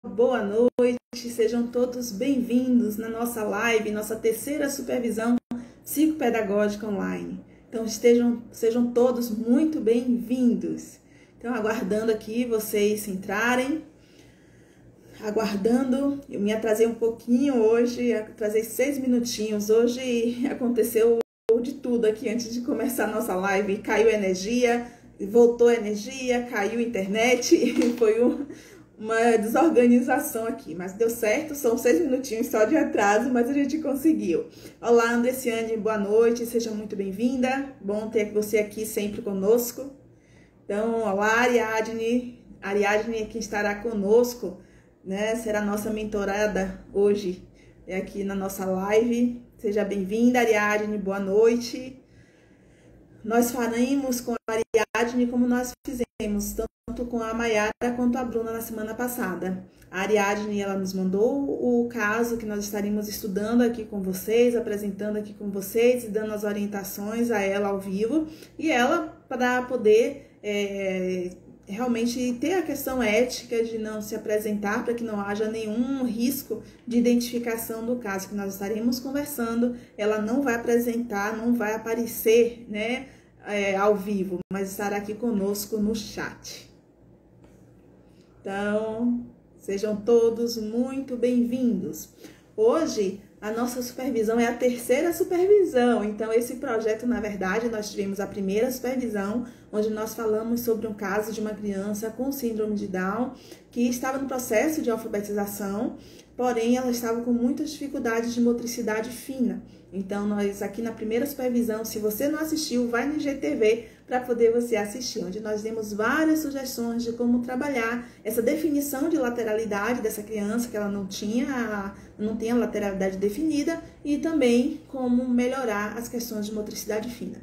Boa noite, sejam todos bem-vindos na nossa live, nossa terceira supervisão psicopedagógica online. Então sejam todos muito bem-vindos. Então aguardando aqui vocês entrarem, eu me atrasei um pouquinho hoje, atrasei 6 minutinhos, hoje aconteceu de tudo aqui antes de começar a nossa live, caiu energia, voltou energia, caiu internet, foi uma desorganização aqui, mas deu certo, são 6 minutinhos só de atraso, mas a gente conseguiu. Olá, Andressiane, boa noite, seja muito bem-vinda, bom ter você aqui sempre conosco. Então, olá, Ariadne aqui estará conosco, né, será nossa mentorada hoje aqui na nossa live. Seja bem-vinda, Ariadne, boa noite. Nós faremos com a Ariadne como nós fizemos, tanto com a Mayara quanto a Bruna na semana passada. A Ariadne, ela nos mandou o caso que nós estaremos estudando aqui com vocês, apresentando aqui com vocês e dando as orientações a ela ao vivo. E ela, para poder realmente ter a questão ética de não se apresentar, para que não haja nenhum risco de identificação do caso que nós estaremos conversando, ela não vai apresentar, não vai aparecer, né, ao vivo, mas estará aqui conosco no chat. Então, sejam todos muito bem-vindos. Hoje, a nossa supervisão é a terceira supervisão, então esse projeto, na verdade, nós tivemos a primeira supervisão, onde nós falamos sobre um caso de uma criança com síndrome de Down, que estava no processo de alfabetização, porém ela estava com muitas dificuldades de motricidade fina. Então, nós aqui na primeira supervisão, se você não assistiu, vai no IGTV para poder você assistir, onde nós demos várias sugestões de como trabalhar essa definição de lateralidade dessa criança, que ela não tem a lateralidade definida, e também como melhorar as questões de motricidade fina.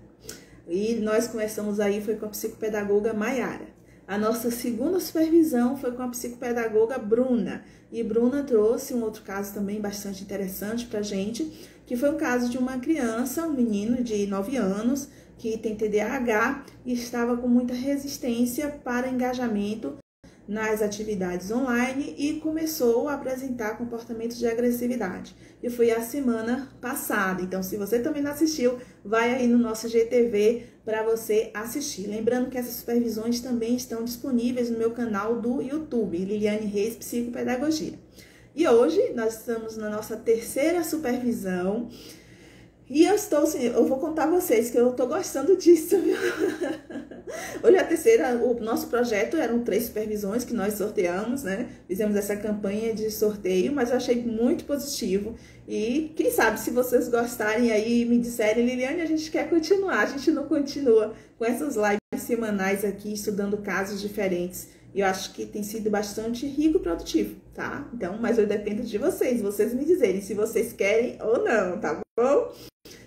E nós começamos aí, foi com a psicopedagoga Mayara. A nossa segunda supervisão foi com a psicopedagoga Bruna. E Bruna trouxe um outro caso também bastante interessante pra gente, que foi um caso de uma criança, um menino de 9 anos, que tem TDAH e estava com muita resistência para engajamento nas atividades online e começou a apresentar comportamentos de agressividade. E foi a semana passada. Então, se você também não assistiu, vai aí no nosso GTV para você assistir. Lembrando que essas supervisões também estão disponíveis no meu canal do YouTube, Liliane Reis Psicopedagogia. E hoje nós estamos na nossa terceira supervisão. E eu vou contar a vocês que eu tô gostando disso, viu? Hoje a terceira, o nosso projeto eram 3 supervisões que nós sorteamos, né? Fizemos essa campanha de sorteio, mas eu achei muito positivo. E quem sabe, se vocês gostarem aí e me disserem, Liliane, a gente quer continuar, a gente não continua com essas lives semanais aqui, estudando casos diferentes. E eu acho que tem sido bastante rico e produtivo, tá? Então, mas eu dependo de vocês me dizerem se vocês querem ou não, tá bom?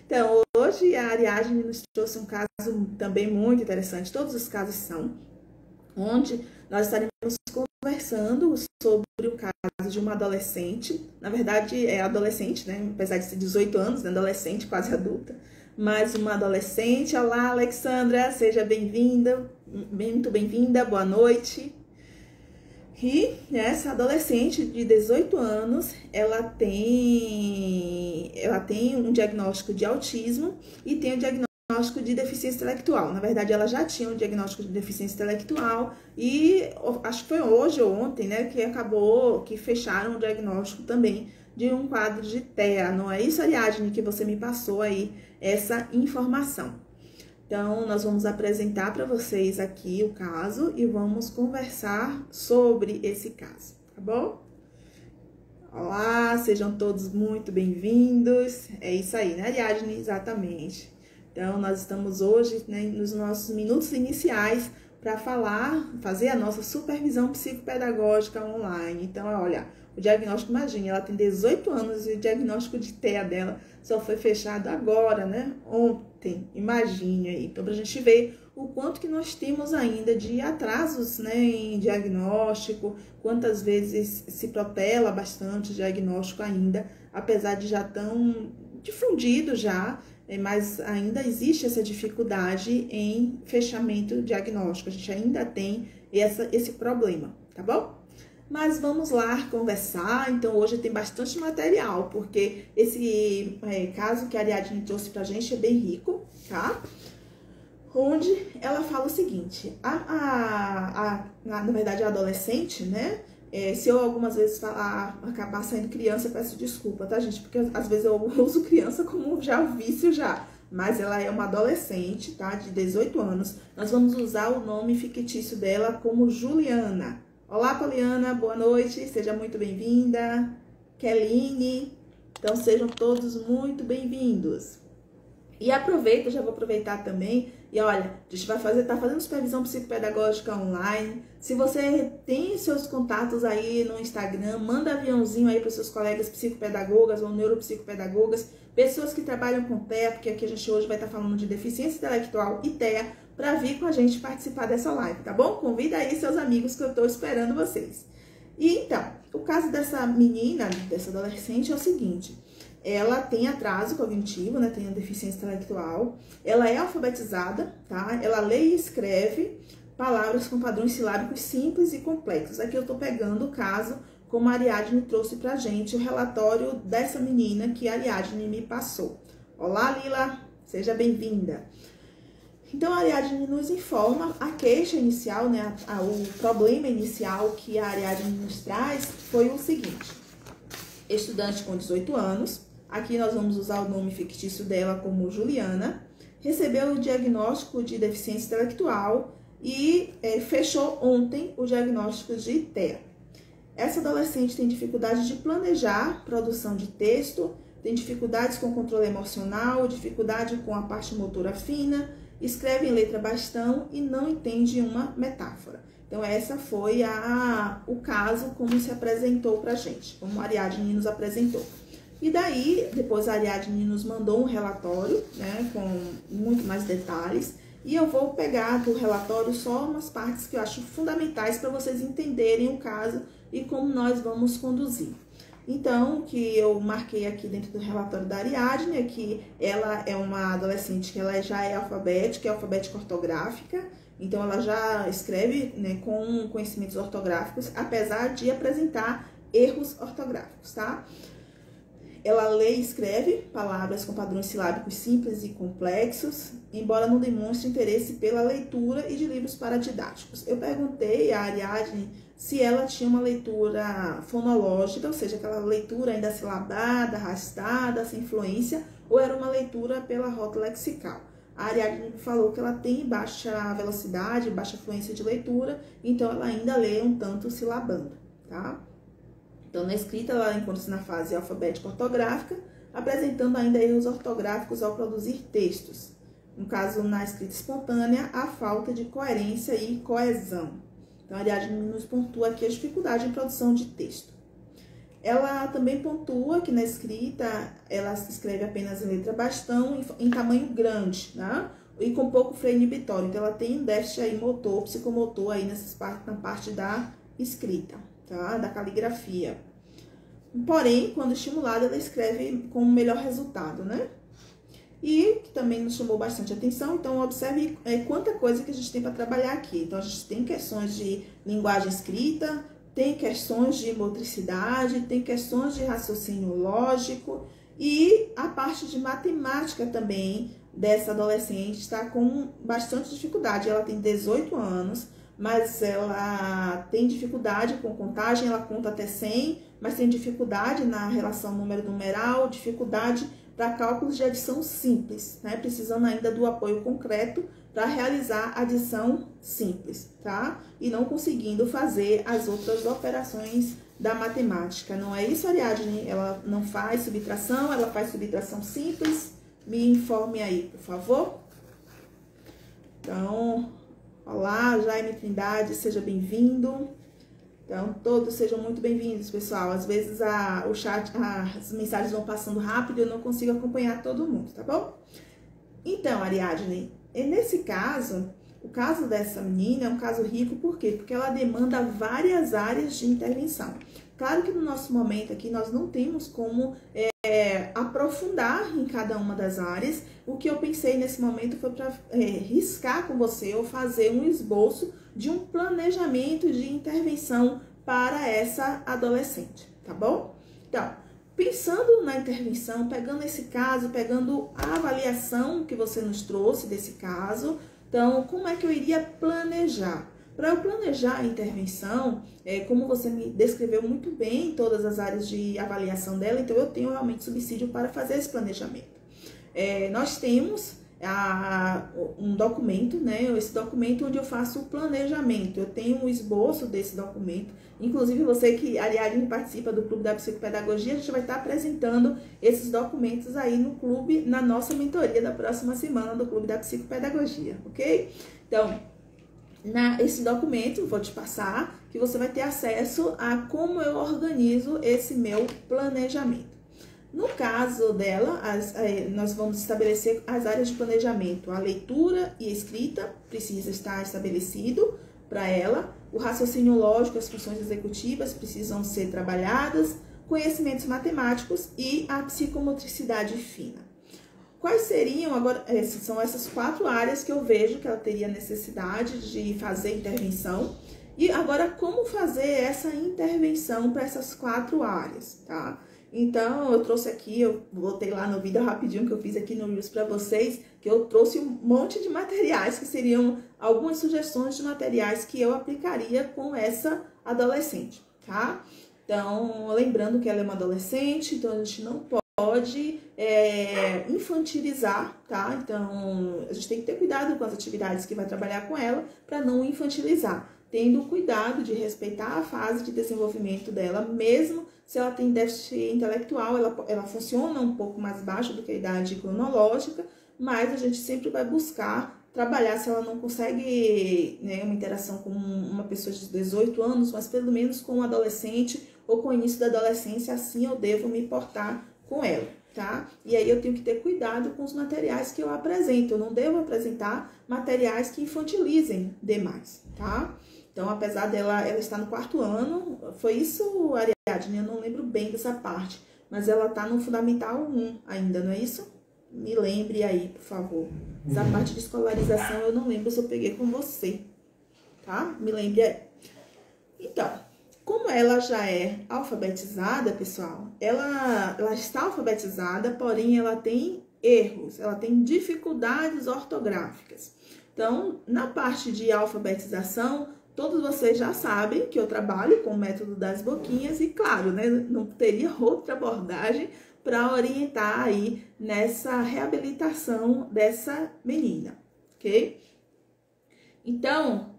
Então, hoje a Ariadne nos trouxe um caso também muito interessante, todos os casos são, onde nós estaremos conversando sobre o caso de uma adolescente, na verdade é adolescente, né, apesar de ser 18 anos, né, adolescente, quase adulta, mas uma adolescente. Olá, Alexandra, seja bem-vinda, muito bem-vinda, boa noite. E essa adolescente de 18 anos, ela tem um diagnóstico de autismo e tem um diagnóstico de deficiência intelectual. Na verdade, ela já tinha um diagnóstico de deficiência intelectual e acho que foi hoje ou ontem, né, que fecharam o diagnóstico também de um quadro de TEA. Não é isso, Ariadne, que você me passou aí essa informação? Então, nós vamos apresentar para vocês aqui o caso e vamos conversar sobre esse caso, tá bom? Olá, sejam todos muito bem-vindos. É isso aí, né, Ariadne? Exatamente. Então, nós estamos hoje, né, nos nossos minutos iniciais para fazer a nossa supervisão psicopedagógica online. Então, olha, o diagnóstico, imagine, ela tem 18 anos e o diagnóstico de TEA dela só foi fechado agora, né? Ontem, imagine aí. Então, pra gente ver o quanto que nós temos ainda de atrasos, né, em diagnóstico, quantas vezes se protela bastante o diagnóstico ainda, apesar de já tão difundido já, mas ainda existe essa dificuldade em fechamento diagnóstico. A gente ainda tem esse problema, tá bom? Mas vamos lá conversar. Então hoje tem bastante material, porque esse caso que a Ariadne trouxe pra gente é bem rico, tá? Onde ela fala o seguinte, na verdade a adolescente, né? Se eu algumas vezes falar, acabar saindo criança, eu peço desculpa, tá, gente? Porque às vezes eu uso criança como já vício já. Mas ela é uma adolescente, tá? De 18 anos. Nós vamos usar o nome fictício dela como Juliana. Olá, Poliana, boa noite, seja muito bem-vinda. Keline, então sejam todos muito bem-vindos. E aproveita, já vou aproveitar também, e olha, a gente tá fazendo supervisão psicopedagógica online. Se você tem seus contatos aí no Instagram, manda aviãozinho aí para os seus colegas psicopedagogas ou neuropsicopedagogas, pessoas que trabalham com TEA, porque aqui a gente hoje vai estar falando de deficiência intelectual e TEA, para vir com a gente participar dessa live, tá bom? Convida aí seus amigos que eu tô esperando vocês. E então, o caso dessa menina, dessa adolescente é o seguinte: ela tem atraso cognitivo, né? Tem deficiência intelectual. Ela é alfabetizada, tá? Ela lê e escreve palavras com padrões silábicos simples e complexos. Aqui eu tô pegando o caso como a Ariadne trouxe pra gente, o relatório dessa menina que a Ariadne me passou. Olá, Lila, seja bem-vinda. Então, a Ariadne nos informa a queixa inicial, né? O problema inicial que a Ariadne nos traz foi o seguinte: estudante com 18 anos, aqui nós vamos usar o nome fictício dela como Juliana, recebeu o diagnóstico de deficiência intelectual e fechou ontem o diagnóstico de TEA. Essa adolescente tem dificuldade de planejar produção de texto, tem dificuldades com o controle emocional, dificuldade com a parte motora fina, escreve em letra bastão e não entende uma metáfora. Então, essa foi o caso como se apresentou pra gente, como a Ariadne nos apresentou. E daí, depois a Ariadne nos mandou um relatório, né, com muito mais detalhes, e eu vou pegar do relatório só umas partes que eu acho fundamentais para vocês entenderem o caso e como nós vamos conduzir. Então, o que eu marquei aqui dentro do relatório da Ariadne é que ela é uma adolescente que ela já é alfabética ortográfica, então ela já escreve, né, com conhecimentos ortográficos, apesar de apresentar erros ortográficos, tá? Ela lê e escreve palavras com padrões silábicos simples e complexos, embora não demonstre interesse pela leitura e de livros paradidáticos. Eu perguntei à Ariadne se ela tinha uma leitura fonológica, ou seja, aquela leitura ainda silabada, arrastada, sem fluência, ou era uma leitura pela rota lexical. A Ariadne falou que ela tem baixa velocidade, baixa fluência de leitura, então ela ainda lê um tanto silabando, tá? Então, na escrita, ela encontra-se na fase alfabética ortográfica, apresentando ainda erros ortográficos ao produzir textos. No caso, na escrita espontânea, a falta de coerência e coesão. Então, a Ariadne nos pontua aqui a dificuldade em produção de texto. Ela também pontua que na escrita, ela escreve apenas em letra bastão, em tamanho grande, né? E com pouco freio inibitório. Então, ela tem um déficit aí motor, psicomotor aí na parte da escrita, tá? Da caligrafia. Porém, quando estimulada, ela escreve com melhor resultado, né? E que também nos chamou bastante atenção, então observe quanta coisa que a gente tem para trabalhar aqui. Então, a gente tem questões de linguagem escrita, tem questões de motricidade, tem questões de raciocínio lógico e a parte de matemática também dessa adolescente está com bastante dificuldade. Ela tem 18 anos, mas ela tem dificuldade com contagem, ela conta até 100, mas tem dificuldade na relação número-numeral, dificuldade para cálculos de adição simples, né? Precisando ainda do apoio concreto para realizar adição simples, tá? E não conseguindo fazer as outras operações da matemática. Não é isso, Ariadne? Ela não faz subtração, ela faz subtração simples. Me informe aí, por favor. Então, olá, Jaime Trindade, seja bem-vindo. Então, todos sejam muito bem-vindos, pessoal. Às vezes o chat, as mensagens vão passando rápido e eu não consigo acompanhar todo mundo, tá bom? Então, Ariadne, nesse caso, o caso dessa menina é um caso rico, por quê? Porque ela demanda várias áreas de intervenção. Claro que no nosso momento aqui nós não temos como aprofundar em cada uma das áreas. O que eu pensei nesse momento foi para riscar com você ou fazer um esboço de um planejamento de intervenção para essa adolescente, tá bom? Então, pensando na intervenção, pegando esse caso, pegando a avaliação que você nos trouxe desse caso, então, como é que eu iria planejar? Para eu planejar a intervenção, como você me descreveu muito bem todas as áreas de avaliação dela, então eu tenho realmente subsídio para fazer esse planejamento. Nós temos um documento, né? Esse documento onde eu faço o planejamento. Eu tenho um esboço desse documento. Inclusive, você que, Ariadne, participa do Clube da Psicopedagogia, a gente vai estar apresentando esses documentos aí no clube, na nossa mentoria da próxima semana do Clube da Psicopedagogia, ok? Então, esse documento, vou te passar, que você vai ter acesso a como eu organizo esse meu planejamento. No caso dela, nós vamos estabelecer as áreas de planejamento. A leitura e escrita precisa estar estabelecido para ela. O raciocínio lógico, as funções executivas precisam ser trabalhadas. Conhecimentos matemáticos e a psicomotricidade fina. Quais seriam, agora, são essas 4 áreas que eu vejo que ela teria necessidade de fazer intervenção. E agora, como fazer essa intervenção para essas 4 áreas, tá? Então, eu trouxe aqui, eu voltei lá no vídeo rapidinho que eu fiz aqui no Reels para vocês, que eu trouxe um monte de materiais, que seriam algumas sugestões de materiais que eu aplicaria com essa adolescente, tá? Então, lembrando que ela é uma adolescente, então a gente não pode infantilizar, tá? Então, a gente tem que ter cuidado com as atividades que vai trabalhar com ela para não infantilizar, tendo cuidado de respeitar a fase de desenvolvimento dela, mesmo se ela tem déficit intelectual, ela funciona um pouco mais baixo do que a idade cronológica, mas a gente sempre vai buscar trabalhar se ela não consegue, né, uma interação com uma pessoa de 18 anos, mas pelo menos com um adolescente ou com o início da adolescência, assim eu devo me portar com ela, tá? E aí eu tenho que ter cuidado com os materiais que eu apresento, eu não devo apresentar materiais que infantilizem demais, tá? Então, apesar dela estar no 4º ano, foi isso, Ariadne, eu não lembro bem dessa parte, mas ela tá no Fundamental 1 ainda, não é isso? Me lembre aí, por favor. Essa parte de escolarização eu não lembro se eu peguei com você, tá? Me lembre aí. Então, como ela já é alfabetizada, pessoal, ela está alfabetizada, porém ela tem erros, ela tem dificuldades ortográficas. Então, na parte de alfabetização, todos vocês já sabem que eu trabalho com o método das boquinhas e, claro, né, não teria outra abordagem para orientar aí nessa reabilitação dessa menina, ok? Então,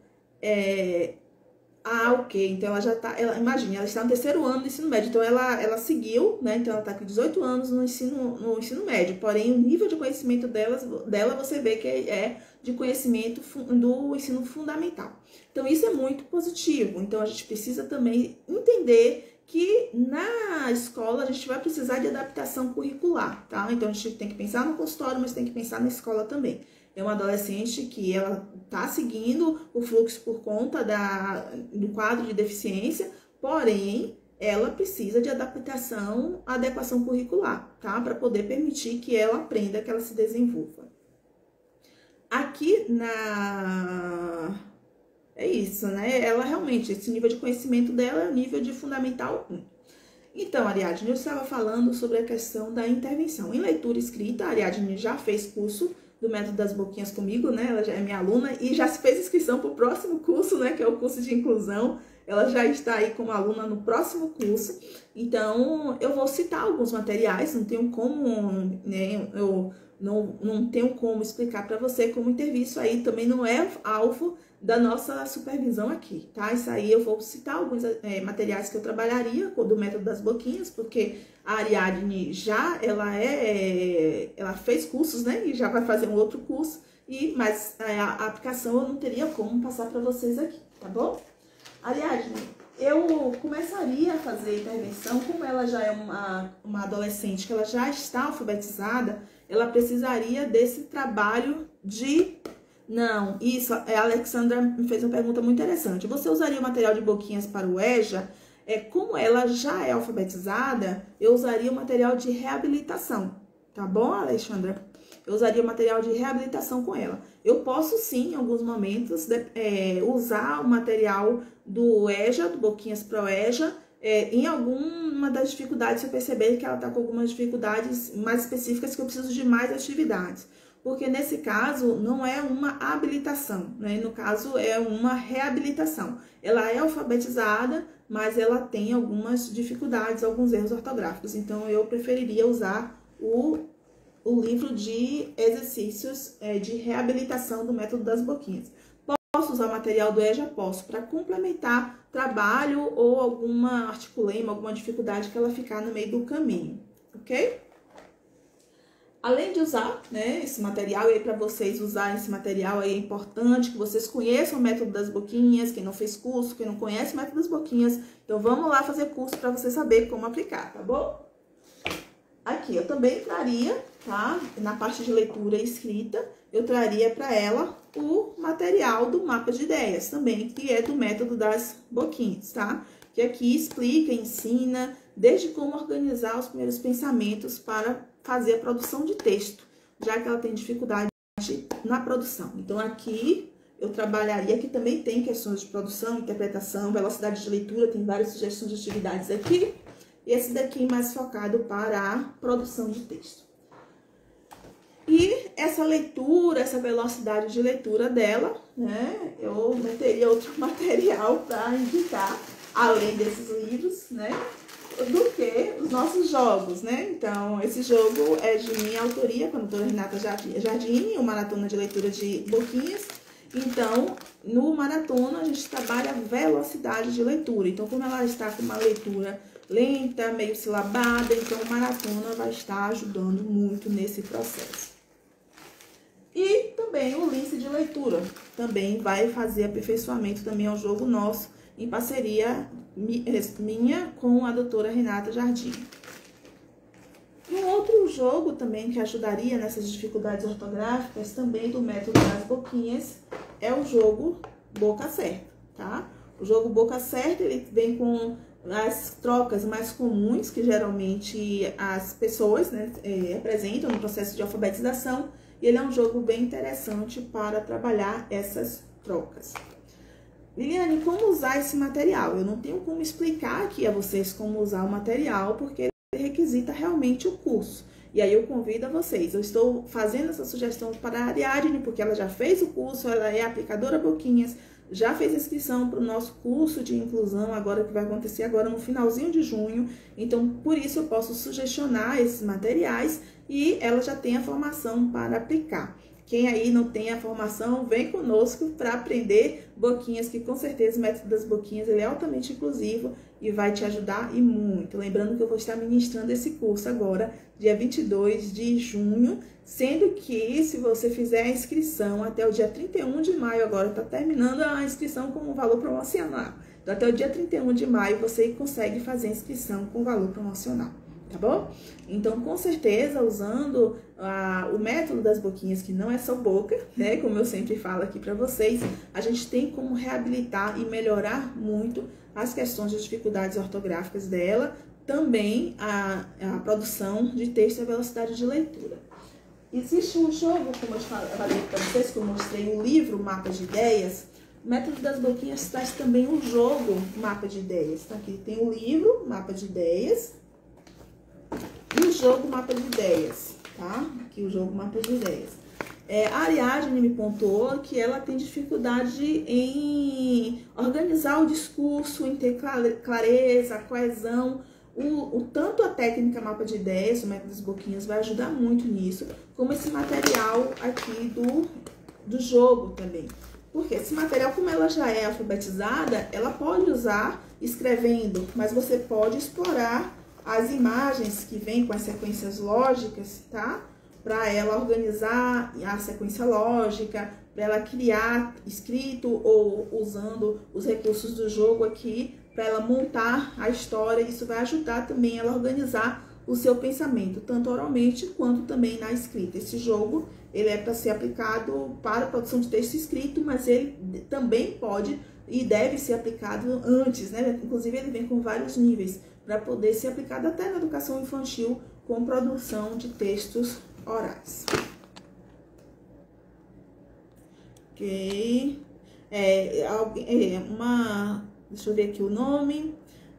ok, então ela já tá, imagine, ela está no 3º ano do ensino médio, então ela seguiu, né, então ela está com 18 anos no ensino médio, porém o nível de conhecimento dela você vê que é de conhecimento do ensino fundamental. Então isso é muito positivo, então a gente precisa também entender que na escola a gente vai precisar de adaptação curricular, tá? Então a gente tem que pensar no consultório, mas tem que pensar na escola também. É uma adolescente que ela tá seguindo o fluxo por conta do quadro de deficiência, porém, ela precisa de adequação curricular, tá? Para poder permitir que ela aprenda, que ela se desenvolva. Aqui é isso, né? Ela realmente, esse nível de conhecimento dela é o nível de Fundamental 1. Então, Ariadne, eu estava falando sobre a questão da intervenção. Em leitura e escrita, a Ariadne já fez curso do método das boquinhas comigo, né? Ela já é minha aluna e já se fez inscrição para o próximo curso, né? Que é o curso de inclusão. Ela já está aí como aluna no próximo curso. Então, eu vou citar alguns materiais, não tenho como, né? Eu não tenho como explicar para você como intervir. Isso aí também não é alvo da nossa supervisão aqui, tá? Isso aí eu vou citar alguns materiais que eu trabalharia do método das boquinhas, porque a Ariadne ela fez cursos, né? E já vai fazer um outro curso, mas a aplicação eu não teria como passar para vocês aqui, tá bom? Ariadne, eu começaria a fazer a intervenção, como ela já é uma adolescente, que ela já está alfabetizada, ela precisaria desse trabalho de... Não, isso, a Alexandra me fez uma pergunta muito interessante. Você usaria o material de boquinhas para o EJA? Como ela já é alfabetizada, eu usaria o material de reabilitação, tá bom, Alexandra? eu usaria o material de reabilitação com ela. Eu posso sim, em alguns momentos, usar o material do EJA, do Boquinhas Pro EJA, em alguma das dificuldades, se eu perceber que ela está com algumas dificuldades mais específicas que eu preciso de mais atividades. Porque nesse caso não é uma habilitação, né? No caso é uma reabilitação. Ela é alfabetizada, mas ela tem algumas dificuldades, alguns erros ortográficos. Então eu preferiria usar o livro de exercícios de reabilitação do método das boquinhas. Posso usar o material do EJA? Posso, para complementar trabalho ou alguma articulema, alguma dificuldade que ela ficar no meio do caminho, ok? Além de usar, né, esse material, e aí para vocês usarem esse material aí é importante que vocês conheçam o método das boquinhas, quem não fez curso, quem não conhece o método das boquinhas, então vamos lá fazer curso para você saber como aplicar, tá bom? Aqui eu também traria, tá, na parte de leitura e escrita, eu traria para ela o material do mapa de ideias também, que é do método das boquinhas, tá? Que aqui explica, ensina, desde como organizar os primeiros pensamentos para fazer a produção de texto, já que ela tem dificuldade na produção. Então, aqui eu trabalharia, aqui também tem questões de produção, interpretação, velocidade de leitura, tem várias sugestões de atividades aqui. E esse daqui mais focado para a produção de texto. E essa leitura, essa velocidade de leitura dela, né, eu meteria outro material para indicar, além desses livros, né, do que os nossos jogos, né? Então, esse jogo é de minha autoria, com a doutora Renata Jardini, o Maratona de Leitura de Boquinhas. Então, no Maratona, a gente trabalha a velocidade de leitura. Então, como ela está com uma leitura lenta, meio silabada, então o Maratona vai estar ajudando muito nesse processo. E também o Lince de Leitura, também vai fazer aperfeiçoamento também ao jogo nosso, em parceria minha com a doutora Renata Jardim. E um outro jogo também que ajudaria nessas dificuldades ortográficas, também do método das boquinhas, é o jogo Boca Certa, tá? O jogo Boca Certa, ele vem com as trocas mais comuns que geralmente as pessoas, né, apresentam no processo de alfabetização, e ele é um jogo bem interessante para trabalhar essas trocas. Liliane, como usar esse material? Eu não tenho como explicar aqui a vocês como usar o material, porque ele requisita realmente o curso. E aí eu convido a vocês, eu estou fazendo essa sugestão para a Ariadne, porque ela já fez o curso, ela é aplicadora Boquinhas, já fez inscrição para o nosso curso de inclusão, agora que vai acontecer agora no finalzinho de junho. Então, por isso eu posso sugestionar esses materiais e ela já tem a formação para aplicar. Quem aí não tem a formação, vem conosco para aprender boquinhas, que com certeza o método das boquinhas ele é altamente inclusivo e vai te ajudar e muito. Lembrando que eu vou estar ministrando esse curso agora, dia 22 de junho, sendo que se você fizer a inscrição até o dia 31 de maio, agora está terminando a inscrição com o valor promocional. Então, até o dia 31 de maio você consegue fazer a inscrição com valor promocional. Tá bom? Então, com certeza, usando o método das boquinhas, que não é só boca, né? Como eu sempre falo aqui para vocês, a gente tem como reabilitar e melhorar muito as questões de dificuldades ortográficas dela, também a produção de texto e a velocidade de leitura. Existe um jogo, como eu falei para vocês, que eu mostrei o livro Mapa de Ideias. O método das boquinhas traz também um jogo Mapa de Ideias. Tá? Aqui tem o livro Mapa de Ideias. E o jogo Mapa de Ideias, tá? Aqui o jogo Mapa de Ideias. A Ariadne me pontuou que ela tem dificuldade em organizar o discurso, em ter clareza, coesão. Tanto a técnica Mapa de Ideias, o método das boquinhas, vai ajudar muito nisso, como esse material aqui do jogo também. Porque esse material, como ela já é alfabetizada, ela pode usar escrevendo, mas você pode explorar as imagens que vêm com as sequências lógicas, tá? Para ela organizar a sequência lógica, para ela criar escrito ou usando os recursos do jogo aqui, para ela montar a história. Isso vai ajudar também ela a organizar o seu pensamento, tanto oralmente quanto também na escrita. Esse jogo, ele é para ser aplicado para a produção de texto escrito, mas ele também pode e deve ser aplicado antes, né? Inclusive, ele vem com vários níveis, para poder ser aplicado até na educação infantil com produção de textos orais. Ok. Deixa eu ver aqui o nome,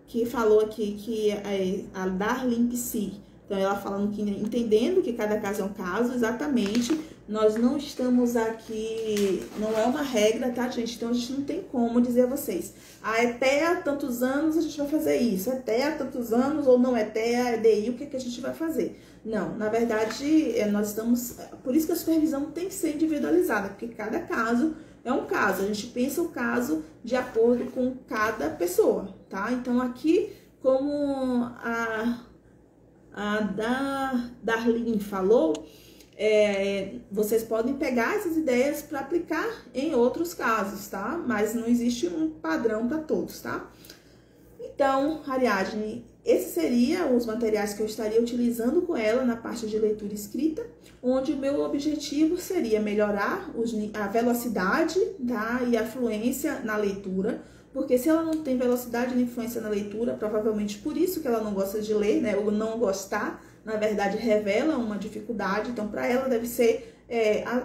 que falou aqui que é a Darlene Psi. Então, ela falando que, entendendo que cada caso é um caso, exatamente, nós não estamos aqui, não é uma regra, tá, gente? Então, a gente não tem como dizer a vocês, até há tantos anos a gente vai fazer isso, até há tantos anos, ou não, até a EDI, o que, que a gente vai fazer? Não, na verdade, nós estamos, por isso que a supervisão tem que ser individualizada, porque cada caso é um caso, a gente pensa o caso de acordo com cada pessoa, tá? Então, aqui, como a Darlene falou, vocês podem pegar essas ideias para aplicar em outros casos, tá? Mas não existe um padrão para todos, tá? Então, Ariadne, esses seriam os materiais que eu estaria utilizando com ela na parte de leitura e escrita, onde o meu objetivo seria melhorar a velocidade, tá? E a fluência na leitura, porque se ela não tem velocidade nem fluência na leitura, provavelmente por isso que ela não gosta de ler, né? O não gostar, na verdade, revela uma dificuldade. Então, para ela deve ser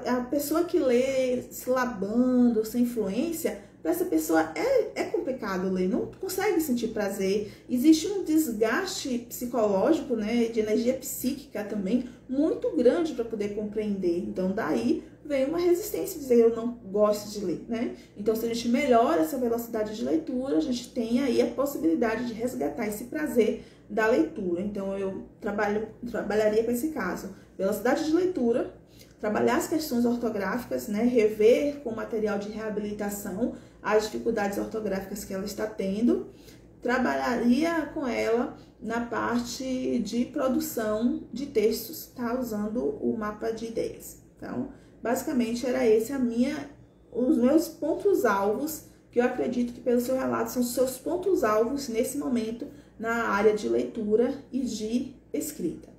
a pessoa que lê silabando, sem fluência. Para essa pessoa é complicado ler, não consegue sentir prazer. Existe um desgaste psicológico, né, de energia psíquica também, muito grande para poder compreender. Então, daí vem uma resistência, dizer eu não gosto de ler, né? Então, se a gente melhora essa velocidade de leitura, a gente tem aí a possibilidade de resgatar esse prazer da leitura. Então, eu trabalharia com esse caso. Velocidade de leitura, trabalhar as questões ortográficas, né? Rever com material de reabilitação as dificuldades ortográficas que ela está tendo. Trabalharia com ela na parte de produção de textos, tá? Usando o mapa de ideias. Então, basicamente era esse os meus pontos-alvos, que eu acredito que pelo seu relato são os seus pontos-alvos nesse momento na área de leitura e de escrita.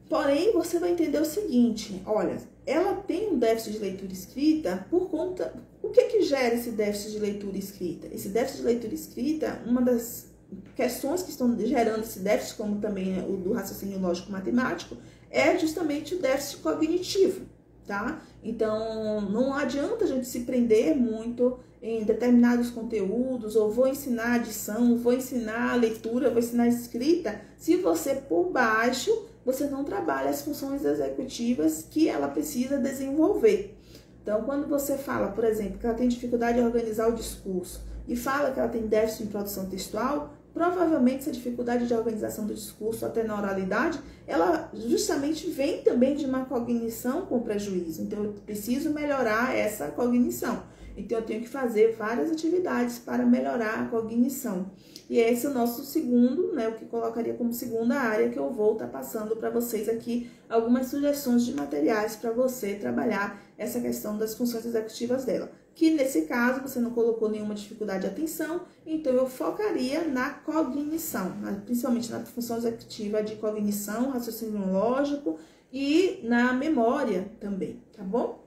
Porém, você vai entender o seguinte, olha, ela tem um déficit de leitura e escrita por conta... O que gera esse déficit de leitura e escrita? Esse déficit de leitura e escrita, uma das questões que estão gerando esse déficit, como também o do raciocínio lógico-matemático, é justamente o déficit cognitivo, tá? Então, não adianta a gente se prender muito em determinados conteúdos, ou vou ensinar adição, vou ensinar leitura, vou ensinar escrita, se você, por baixo, você não trabalha as funções executivas que ela precisa desenvolver. Então, quando você fala, por exemplo, que ela tem dificuldade em organizar o discurso e fala que ela tem déficit em produção textual, provavelmente essa dificuldade de organização do discurso, até na oralidade, ela justamente vem também de uma cognição com prejuízo. Então, eu preciso melhorar essa cognição. Então, eu tenho que fazer várias atividades para melhorar a cognição. E esse é o nosso segundo, né, o que colocaria como segunda área que eu vou estar passando para vocês aqui algumas sugestões de materiais para você trabalhar essa questão das funções executivas dela. Que nesse caso você não colocou nenhuma dificuldade de atenção, então eu focaria na cognição, principalmente na função executiva de cognição, raciocínio lógico e na memória também, tá bom?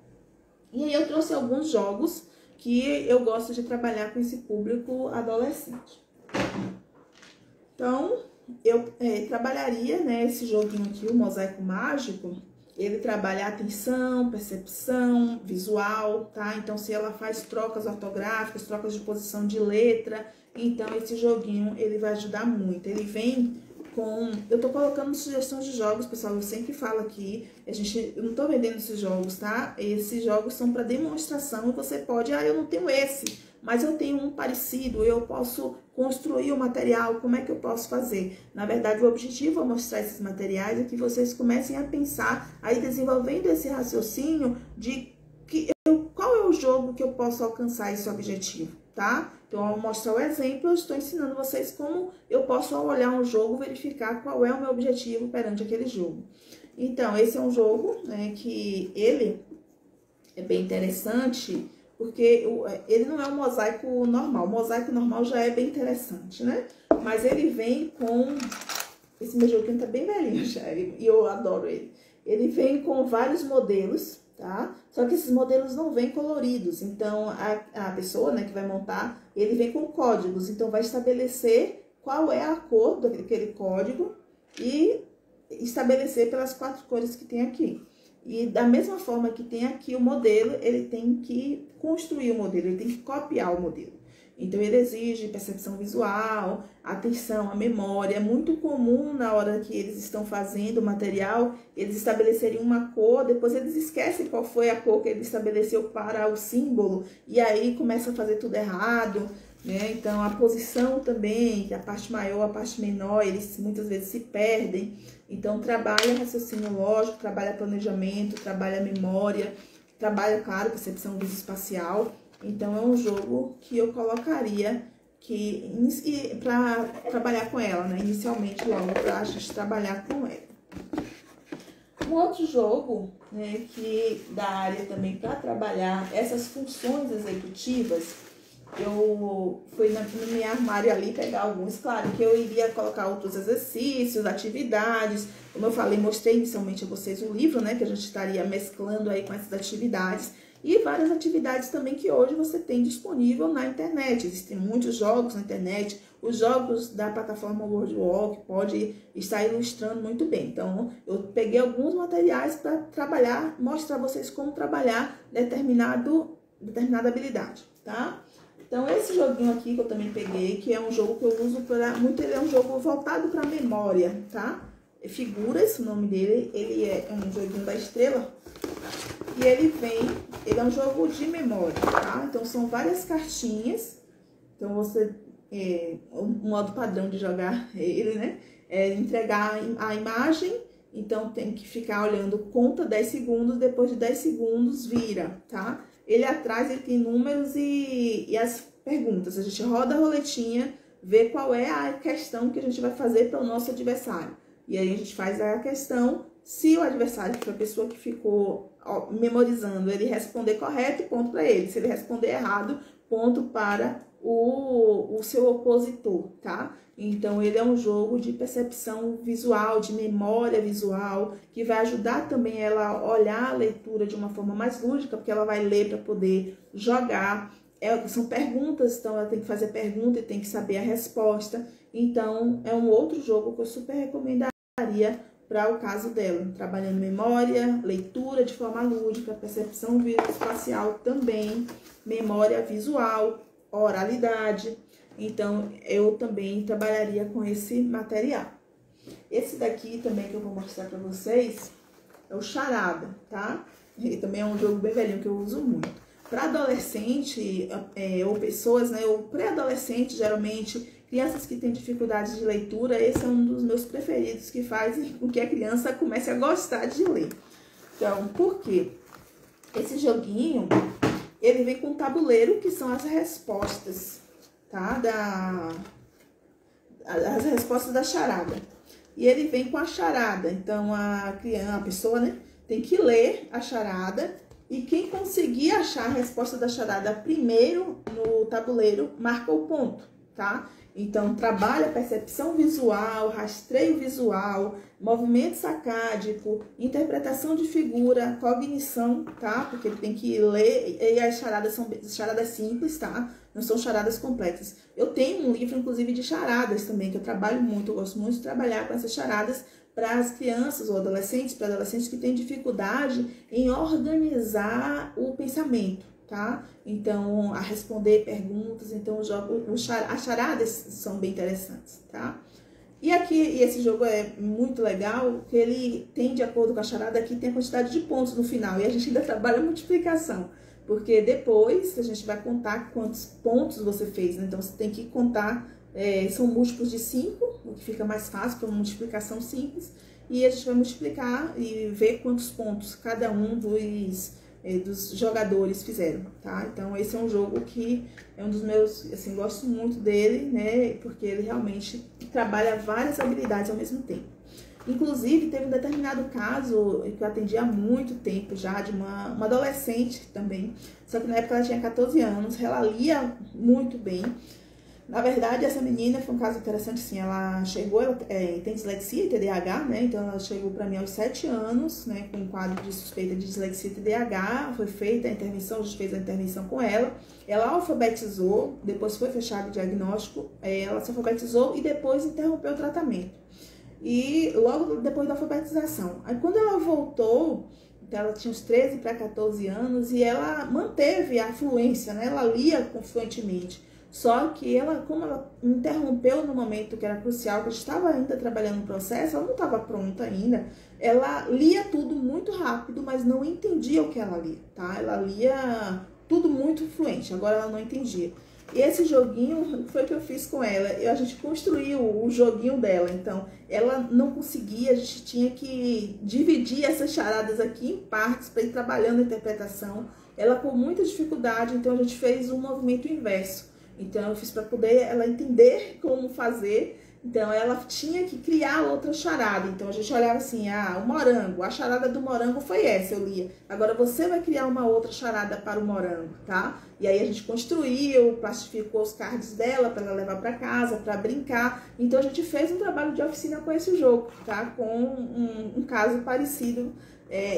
E aí eu trouxe alguns jogos que eu gosto de trabalhar com esse público adolescente. Então, eu trabalharia, né, esse joguinho aqui, o Mosaico Mágico. Ele trabalha atenção, percepção, visual, tá? Então, se ela faz trocas ortográficas, trocas de posição de letra, então esse joguinho, ele vai ajudar muito. Ele vem com... Eu tô colocando sugestões de jogos, pessoal, eu sempre falo aqui, eu não tô vendendo esses jogos, tá? Esses jogos são para demonstração e você pode, eu não tenho esse, mas eu tenho um parecido, eu posso construir o material, como é que eu posso fazer? Na verdade, o objetivo é mostrar esses materiais e que vocês comecem a pensar, aí desenvolvendo esse raciocínio de qual é o jogo que eu posso alcançar esse objetivo, tá? Então, ao mostrar o exemplo, eu estou ensinando vocês como eu posso, ao olhar um jogo, verificar qual é o meu objetivo perante aquele jogo. Então, esse é um jogo, né, que ele é bem interessante, porque ele não é um mosaico normal. O mosaico normal já é bem interessante, né? Mas ele vem com... Esse meu joguinho tá bem velhinho já, e eu adoro ele. Ele vem com vários modelos, tá? Só que esses modelos não vêm coloridos. Então, a pessoa, né, que vai montar, ele vem com códigos. Então, vai estabelecer qual é a cor daquele código e estabelecer pelas 4 cores que tem aqui. E da mesma forma que tem aqui o modelo, ele tem que construir o modelo, ele tem que copiar o modelo. Então, ele exige percepção visual, atenção à memória. É muito comum na hora que eles estão fazendo o material, eles estabelecerem uma cor, depois eles esquecem qual foi a cor que ele estabeleceu para o símbolo, e aí começa a fazer tudo errado, né? Então, a posição também, a parte maior, a parte menor, eles muitas vezes se perdem. Então, trabalha raciocínio lógico, trabalha planejamento, trabalha memória, trabalha, claro, percepção visoespacial. Então, é um jogo que eu colocaria para trabalhar com ela, né? Inicialmente, logo, para a gente trabalhar com ela. Um outro jogo, né, que da área também para trabalhar essas funções executivas, eu fui no meu armário ali pegar alguns, claro que eu iria colocar outros exercícios, atividades, como eu falei, mostrei inicialmente a vocês o livro, né, que a gente estaria mesclando aí com essas atividades, e várias atividades também que hoje você tem disponível na internet. Existem muitos jogos na internet, os jogos da plataforma World Walk pode estar ilustrando muito bem. Então, eu peguei alguns materiais para trabalhar, mostrar a vocês como trabalhar determinada habilidade, tá? Então, esse joguinho aqui que eu também peguei, que é um jogo que eu uso para muito, ele é um jogo voltado para memória, tá? Figuras, o nome dele, ele é um joguinho da estrela. E ele é um jogo de memória, tá? Então, são várias cartinhas. Então, o modo padrão de jogar ele, né? É entregar a imagem. Então, tem que ficar olhando, conta 10 segundos, depois de 10 segundos vira, tá? Ele atrás, ele tem números e as perguntas. A gente roda a roletinha, vê qual é a questão que a gente vai fazer para o nosso adversário. E aí, a gente faz a questão. Se o adversário, que foi a pessoa que ficou memorizando, ele responder correto, ponto para ele. Se ele responder errado, ponto para o seu opositor, tá? Então, ele é um jogo de percepção visual, de memória visual, que vai ajudar também ela a olhar a leitura de uma forma mais lúdica, porque ela vai ler para poder jogar. São perguntas, então ela tem que fazer pergunta e tem que saber a resposta. Então, é um outro jogo que eu super recomendaria para o caso dela, trabalhando memória, leitura de forma lúdica, percepção visoespacial também, memória visual, oralidade. Então, eu também trabalharia com esse material. Esse daqui também que eu vou mostrar para vocês é o Charada, tá? Ele também é um jogo bem velhinho que eu uso muito. Para adolescente ou pessoas, né, ou pré-adolescente, geralmente, crianças que têm dificuldades de leitura, esse é um dos meus preferidos, que faz com que a criança comece a gostar de ler. Então, por quê? Esse joguinho, ele vem com um tabuleiro, que são as respostas, tá? As respostas da charada. E ele vem com a charada. Então, a pessoa, né, tem que ler a charada. E quem conseguir achar a resposta da charada primeiro no tabuleiro, marca o ponto, tá? Então, trabalha percepção visual, rastreio visual, movimento sacádico, interpretação de figura, cognição, tá? Porque ele tem que ler, e as charadas são charadas simples, tá? Não são charadas complexas. Eu tenho um livro, inclusive, de charadas também, que eu trabalho muito, eu gosto muito de trabalhar com essas charadas para as crianças ou adolescentes, para adolescentes que têm dificuldade em organizar o pensamento, tá? Então, a responder perguntas, então as charadas são bem interessantes, tá? E esse jogo é muito legal, porque ele tem, de acordo com a charada, aqui tem a quantidade de pontos no final, e a gente ainda trabalha a multiplicação, porque depois a gente vai contar quantos pontos você fez, né? Então, você tem que contar, são múltiplos de 5, o que fica mais fácil para uma multiplicação simples, e a gente vai multiplicar e ver quantos pontos cada um dos jogadores fizeram, tá? Então, esse é um jogo que é um dos meus, assim, gosto muito dele, né? Porque ele realmente trabalha várias habilidades ao mesmo tempo. Inclusive, teve um determinado caso que eu atendi há muito tempo já, de uma adolescente também, só que na época ela tinha 14 anos, ela lia muito bem. Na verdade, essa menina foi um caso interessante, assim, ela chegou, ela tem dislexia e TDAH, né? Então, ela chegou para mim aos 7 anos, né? Com um quadro de suspeita de dislexia e TDAH, foi feita a intervenção, a gente fez a intervenção com ela. Ela alfabetizou, depois foi fechado o diagnóstico, ela se alfabetizou e depois interrompeu o tratamento. E logo depois da alfabetização. Aí, quando ela voltou então ela tinha uns 13 para 14 anos e ela manteve a fluência, né? Ela lia fluentemente. Só que ela, como ela interrompeu no momento que era crucial, que a gente estava ainda trabalhando no processo, ela não estava pronta ainda, ela lia tudo muito rápido, mas não entendia o que ela lia, tá? Ela lia tudo muito fluente, agora ela não entendia. E esse joguinho foi o que eu fiz com ela. A gente construiu o joguinho dela. Então, ela não conseguia, a gente tinha que dividir essas charadas aqui em partes para ir trabalhando a interpretação. Ela com muita dificuldade, então a gente fez um movimento inverso. Então, eu fiz para poder ela entender como fazer. Então, ela tinha que criar outra charada. Então, a gente olhava assim, o morango. A charada do morango foi essa, eu lia. Agora, você vai criar uma outra charada para o morango, tá? E aí, a gente construiu, plastificou os cards dela para ela levar para casa, para brincar. Então, a gente fez um trabalho de oficina com esse jogo, tá? Com um caso parecido.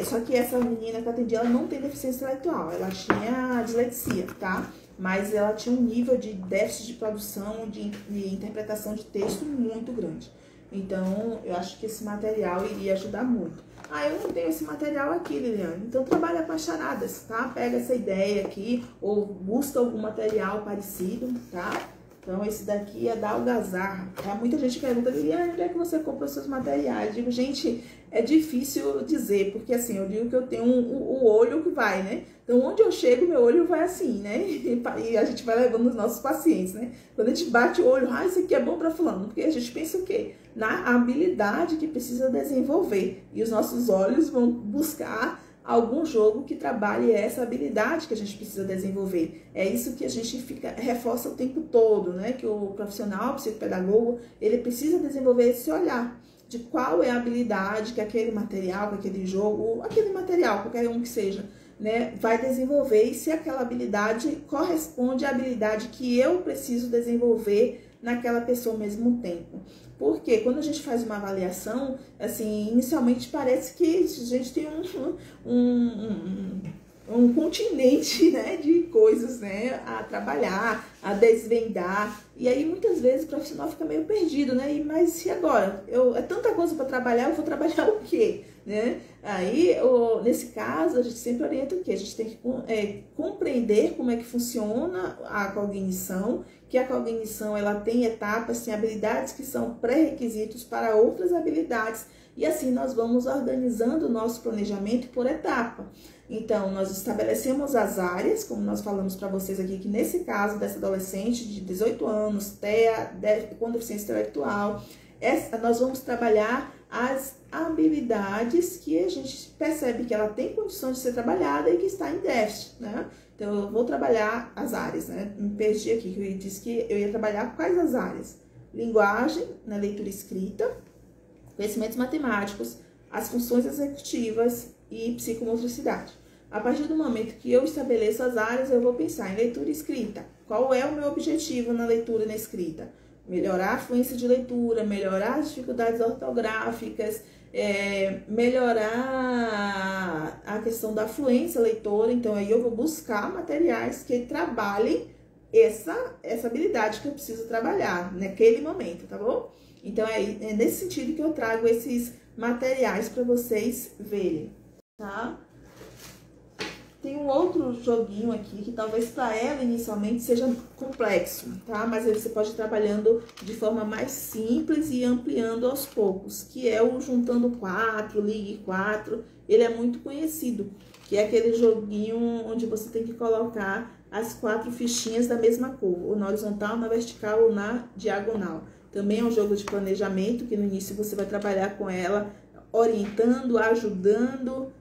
Só que essa menina que eu atendi, ela não tem deficiência intelectual. Ela tinha dislexia, tá? Mas ela tinha um nível de déficit de produção, de interpretação de texto muito grande. Então, eu acho que esse material iria ajudar muito. Eu não tenho esse material aqui, Liliane. Então, trabalha com as charadas, tá? Pega essa ideia aqui, ou busca algum material parecido, tá? Então, esse daqui é da Algazarra, tá? Muita gente pergunta, Liliane, onde é que você compra os seus materiais? Eu digo, gente, é difícil dizer, porque assim, eu digo que eu tenho o olho que vai, né? Então, onde eu chego, meu olho vai assim, né? E a gente vai levando os nossos pacientes, né? Quando a gente bate o olho, isso aqui é bom para fulano. Porque a gente pensa o quê? Na habilidade que precisa desenvolver. E os nossos olhos vão buscar algum jogo que trabalhe essa habilidade que a gente precisa desenvolver. É isso que a gente reforça o tempo todo, né? Que o profissional, o psicopedagogo, ele precisa desenvolver esse olhar de qual é a habilidade que aquele material, que aquele jogo, aquele material, qualquer um que seja, né, vai desenvolver, e se aquela habilidade corresponde à habilidade que eu preciso desenvolver naquela pessoa ao mesmo tempo. Porque quando a gente faz uma avaliação, assim, inicialmente parece que a gente tem um continente, né, de coisas, né, a trabalhar, a desvendar. E aí, muitas vezes, o profissional fica meio perdido, né? Mas e agora? É tanta coisa para trabalhar, eu vou trabalhar o quê? Né? Aí, nesse caso, a gente sempre orienta o quê? A gente tem que compreender como é que funciona a cognição, que a cognição, ela tem etapas, tem habilidades que são pré-requisitos para outras habilidades, e assim nós vamos organizando o nosso planejamento por etapa. Então, nós estabelecemos as áreas, como nós falamos para vocês aqui, que nesse caso dessa adolescente de 18 anos, TEA, com deficiência intelectual, nós vamos trabalhar as habilidades que a gente percebe que ela tem condições de ser trabalhada e que está em déficit, né? Então, eu vou trabalhar as áreas, né? Me perdi aqui, que eu disse que eu ia trabalhar quais as áreas? Linguagem, na leitura e escrita, conhecimentos matemáticos, as funções executivas e psicomotricidade. A partir do momento que eu estabeleço as áreas, eu vou pensar em leitura e escrita. Qual é o meu objetivo na leitura e na escrita? Melhorar a fluência de leitura, melhorar as dificuldades ortográficas, melhorar a questão da fluência leitora. Então, aí eu vou buscar materiais que trabalhem essa habilidade que eu preciso trabalhar naquele momento, tá bom? Então, é nesse sentido que eu trago esses materiais para vocês verem, tá? Tem um outro joguinho aqui que talvez para ela inicialmente seja complexo, tá? Mas aí você pode ir trabalhando de forma mais simples e ampliando aos poucos, que é o Juntando 4, Ligue 4. Ele é muito conhecido, que é aquele joguinho onde você tem que colocar as 4 fichinhas da mesma cor, ou na horizontal, na vertical ou na diagonal. Também é um jogo de planejamento, que no início você vai trabalhar com ela, orientando, ajudando,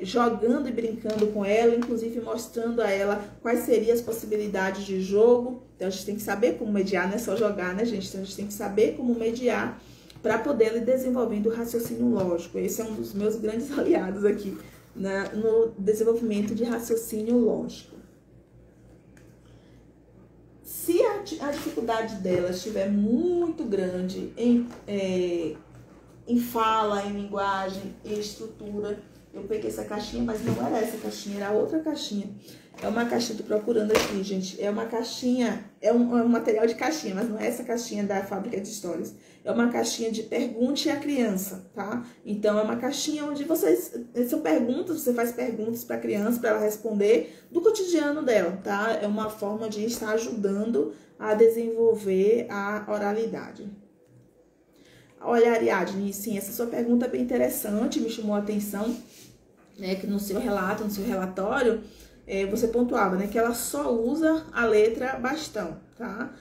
jogando e brincando com ela, inclusive mostrando a ela quais seriam as possibilidades de jogo. Então, a gente tem que saber como mediar, não é só jogar, né, gente? Então, a gente tem que saber como mediar para poder ir desenvolvendo o raciocínio lógico. Esse é um dos meus grandes aliados aqui, né, no desenvolvimento de raciocínio lógico. Se a dificuldade dela estiver muito grande em fala, em linguagem e estrutura, Eu peguei essa caixinha, mas não era essa caixinha, era outra caixinha. É uma caixinha, tô procurando aqui, gente. É uma caixinha, é um material de caixinha, mas não é essa caixinha da Fábrica de Histórias. É uma caixinha de Pergunte à Criança, tá? Então, é uma caixinha onde são perguntas, você faz perguntas para a criança, para ela responder do cotidiano dela, tá? É uma forma de estar ajudando a desenvolver a oralidade. Olha, Ariadne, sim, essa sua pergunta é bem interessante, me chamou a atenção, né, que no seu relato, no seu relatório, você pontuava, né, que ela só usa a letra bastão, tá?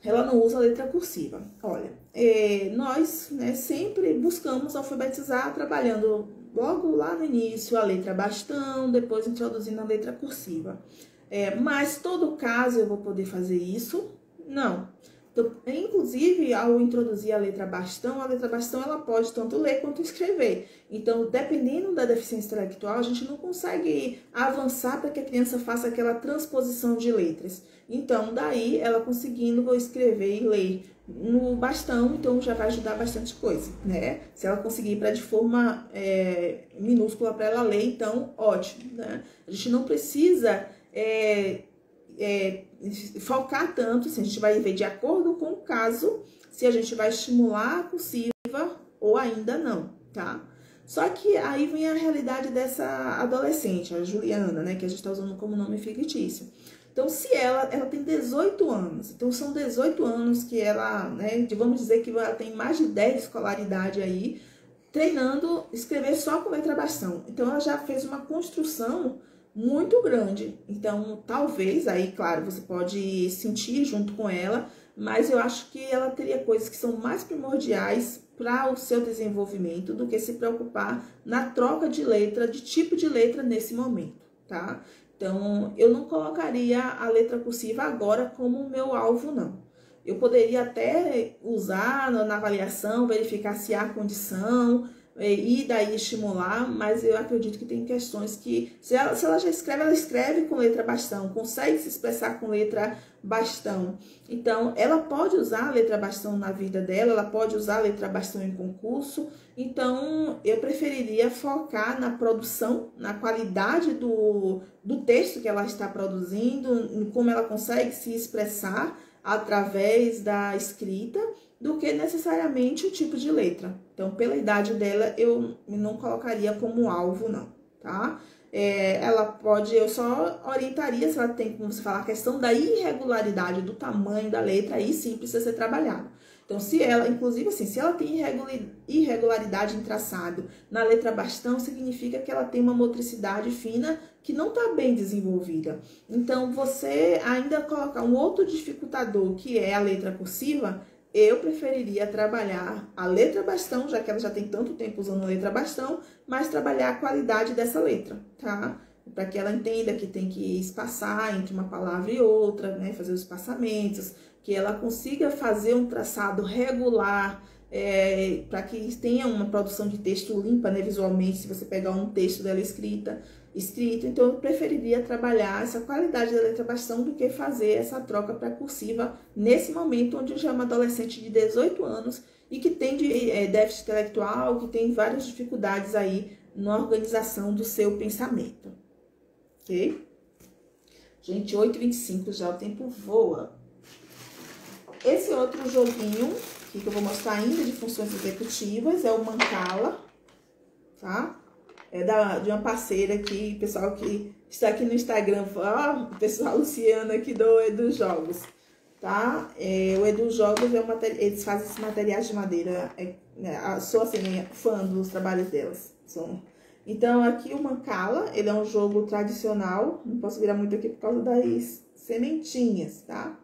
Ela não usa a letra cursiva. Olha, nós, né, sempre buscamos alfabetizar trabalhando logo lá no início a letra bastão, depois introduzindo a letra cursiva. Mas todo caso eu vou poder fazer isso? Não. Então, inclusive, ao introduzir a letra bastão ela pode tanto ler quanto escrever. Então, dependendo da deficiência intelectual, a gente não consegue avançar para que a criança faça aquela transposição de letras. Então, daí, ela conseguindo escrever e ler no bastão, então já vai ajudar bastante coisa, né? Se ela conseguir para de forma minúscula para ela ler, então, ótimo, né? A gente não precisa focar tanto, se a gente vai ver de acordo com o caso, se a gente vai estimular a cursiva ou ainda não, tá? Só que aí vem a realidade dessa adolescente, a Juliana, né, que a gente tá usando como nome fictício. Então, se ela tem 18 anos, então são 18 anos que ela, né, vamos dizer que ela tem mais de 10 de escolaridade aí, treinando escrever só com letra bastão. Então, ela já fez uma construção muito grande. Então, talvez, aí, claro, você pode sentir junto com ela, mas eu acho que ela teria coisas que são mais primordiais para o seu desenvolvimento do que se preocupar na troca de letra, de tipo de letra nesse momento, tá? Então, eu não colocaria a letra cursiva agora como o meu alvo, não. Eu poderia até usar na avaliação, verificar se há condição, e daí estimular, mas eu acredito que tem questões que, se ela já escreve, ela escreve com letra bastão, consegue se expressar com letra bastão. Então, ela pode usar a letra bastão na vida dela, ela pode usar a letra bastão em concurso. Então, eu preferiria focar na produção, na qualidade do texto que ela está produzindo, em como ela consegue se expressar através da escrita, do que necessariamente o tipo de letra. Então, pela idade dela, eu não colocaria como alvo, não, tá? Ela pode, eu só orientaria se ela tem, como você fala, a questão da irregularidade do tamanho da letra, aí sim precisa ser trabalhado. Então, se ela, inclusive assim, se ela tem irregularidade em traçado na letra bastão, significa que ela tem uma motricidade fina que não está bem desenvolvida. Então, você ainda colocar um outro dificultador, que é a letra cursiva, eu preferiria trabalhar a letra bastão, já que ela já tem tanto tempo usando a letra bastão, mas trabalhar a qualidade dessa letra, tá? Para que ela entenda que tem que espaçar entre uma palavra e outra, né? Fazer os espaçamentos, que ela consiga fazer um traçado regular, para que tenha uma produção de texto limpa, né? Visualmente, se você pegar um texto dela escrito. Então, eu preferiria trabalhar essa qualidade da letra bastão do que fazer essa troca para cursiva nesse momento, onde já é uma adolescente de 18 anos e que tem déficit intelectual, que tem várias dificuldades aí na organização do seu pensamento, ok? Gente, 8h25 já, o tempo voa. Esse outro joguinho aqui que eu vou mostrar ainda de funções executivas é o Mancala, tá? De uma parceira aqui, pessoal que está aqui no Instagram, ó, o pessoal Luciana aqui do Edu Jogos, tá? O Edu Jogos eles fazem esses materiais de madeira, sou assim, fã dos trabalhos delas. Então, aqui o Mancala, ele é um jogo tradicional, não posso virar muito aqui por causa das sementinhas, tá?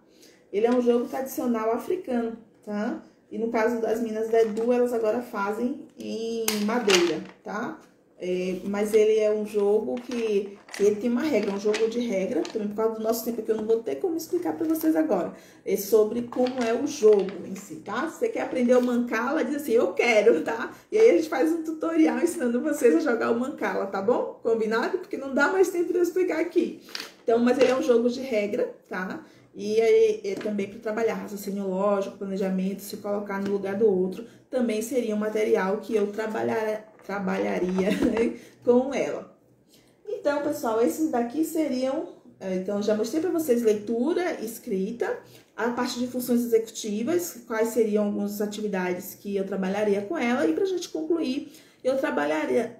Ele é um jogo tradicional africano, tá? E no caso das meninas da Edu, elas agora fazem em madeira, tá? Mas ele é um jogo que ele tem uma regra, um jogo de regra, também por causa do nosso tempo aqui eu não vou ter como explicar para vocês agora, sobre como é o jogo em si, tá? Se você quer aprender o Mancala, diz assim, eu quero, tá? E aí a gente faz um tutorial ensinando vocês a jogar o Mancala, tá bom? Combinado? Porque não dá mais tempo de eu explicar aqui. Então, mas ele é um jogo de regra, tá? E aí, também para trabalhar raciocínio lógico, planejamento, se colocar no lugar do outro, também seria um material que eu trabalharia, né, com ela. Então, pessoal, esses daqui seriam... Então, já mostrei para vocês leitura, escrita, a parte de funções executivas, quais seriam algumas atividades que eu trabalharia com ela. E para a gente concluir, eu trabalharia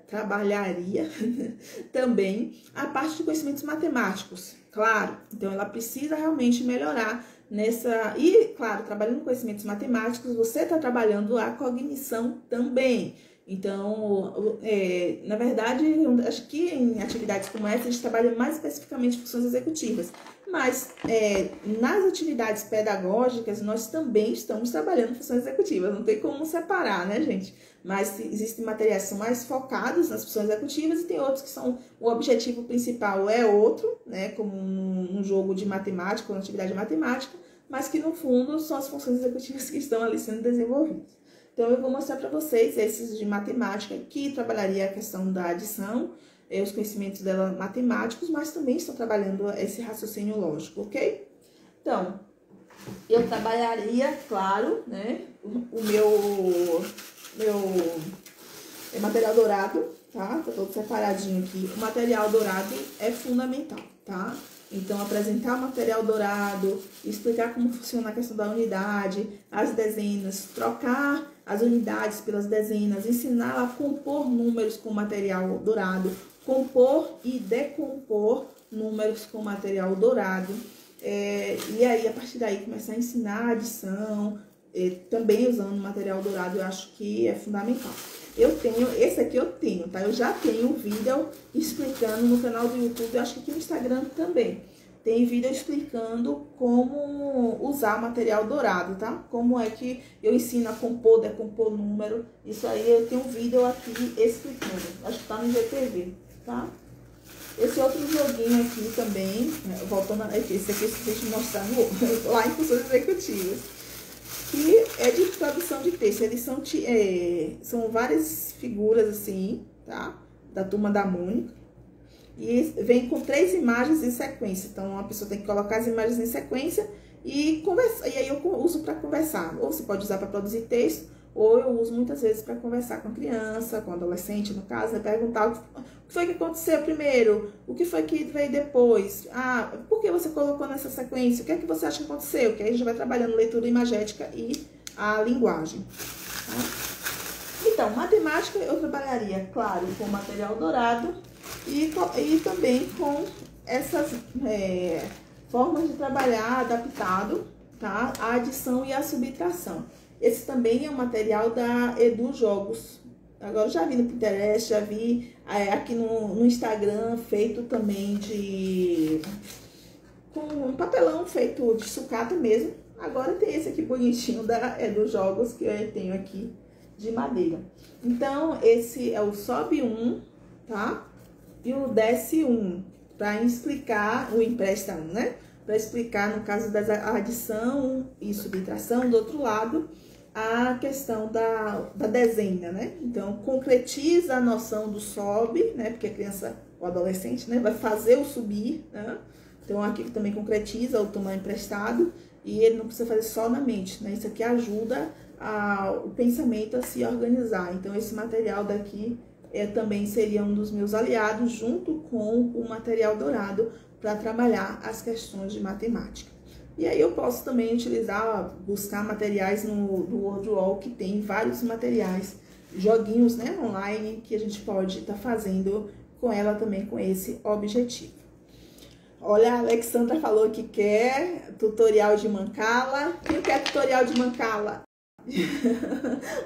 também a parte de conhecimentos matemáticos, claro. Então, ela precisa realmente melhorar nessa... E, claro, trabalhando com conhecimentos matemáticos, você está trabalhando a cognição também. Então, na verdade, acho que em atividades como essa, a gente trabalha mais especificamente funções executivas. Mas, nas atividades pedagógicas, nós também estamos trabalhando funções executivas. Não tem como separar, né, gente? Mas existem materiais que são mais focados nas funções executivas e tem outros que são... O objetivo principal é outro, né? Como um jogo de matemática, uma atividade de matemática, mas que, no fundo, são as funções executivas que estão ali sendo desenvolvidas. Então, eu vou mostrar para vocês esses de matemática, que trabalharia a questão da adição, os conhecimentos dela matemáticos, mas também estou trabalhando esse raciocínio lógico, ok? Então, eu trabalharia, claro, né, o meu material dourado, tá? Tá todo separadinho aqui. O material dourado é fundamental, tá? Então, apresentar o material dourado, explicar como funciona a questão da unidade, as dezenas, trocar as unidades pelas dezenas, ensinar a compor números com material dourado, compor e decompor números com material dourado. E aí, a partir daí, começar a ensinar a adição, também usando material dourado, eu acho que é fundamental. Esse aqui eu tenho, tá? Eu já tenho um vídeo explicando no canal do YouTube, eu acho que aqui no Instagram também. Tem vídeo explicando como usar material dourado, tá? Como é que eu ensino a compor, decompor número. Isso aí eu tenho um vídeo aqui explicando. Acho que tá no IGTV, tá? Esse outro joguinho aqui também, voltando a esse aqui, deixa eu mostrar lá em funções executivas. Que é de tradução de texto. Eles são várias figuras assim, tá? Da Turma da Mônica. E vem com 3 imagens em sequência. Então, a pessoa tem que colocar as imagens em sequência e conversar. E aí eu uso para conversar. Ou você pode usar para produzir texto, ou eu uso muitas vezes para conversar com a criança, com o adolescente, no caso, né? Perguntar o que foi que aconteceu primeiro, o que foi que veio depois, por que você colocou nessa sequência, o que é que você acha que aconteceu? Que aí a gente vai trabalhando leitura imagética e a linguagem, tá? Então, matemática eu trabalharia, claro, com material dourado e também com essas formas de trabalhar adaptado, tá? A adição e a subtração. Esse também é um material da Edu Jogos. Agora, eu já vi no Pinterest, já vi aqui no Instagram, feito também com um papelão feito de sucata mesmo. Agora tem esse aqui bonitinho da Edu Jogos, que eu tenho aqui de madeira. Então, esse é o Sobe 1, tá? E o Desce 1, para explicar o Empresta 1, né? Para explicar, no caso da adição e subtração, do outro lado, a questão da dezena, né? Então, concretiza a noção do sobe, né? Porque a criança, o adolescente, né? Vai fazer o subir, né? Então, aqui também concretiza o tomar emprestado e ele não precisa fazer só na mente, né? Isso aqui ajuda o pensamento a se organizar. Então, esse material daqui também seria um dos meus aliados, junto com o material dourado, para trabalhar as questões de matemática. E aí eu posso também utilizar, buscar materiais do WordWall, que tem vários materiais, joguinhos, né, online, que a gente pode estar fazendo com ela também com esse objetivo. Olha, a Alexandra falou que quer tutorial de Mancala. Quem quer tutorial de Mancala?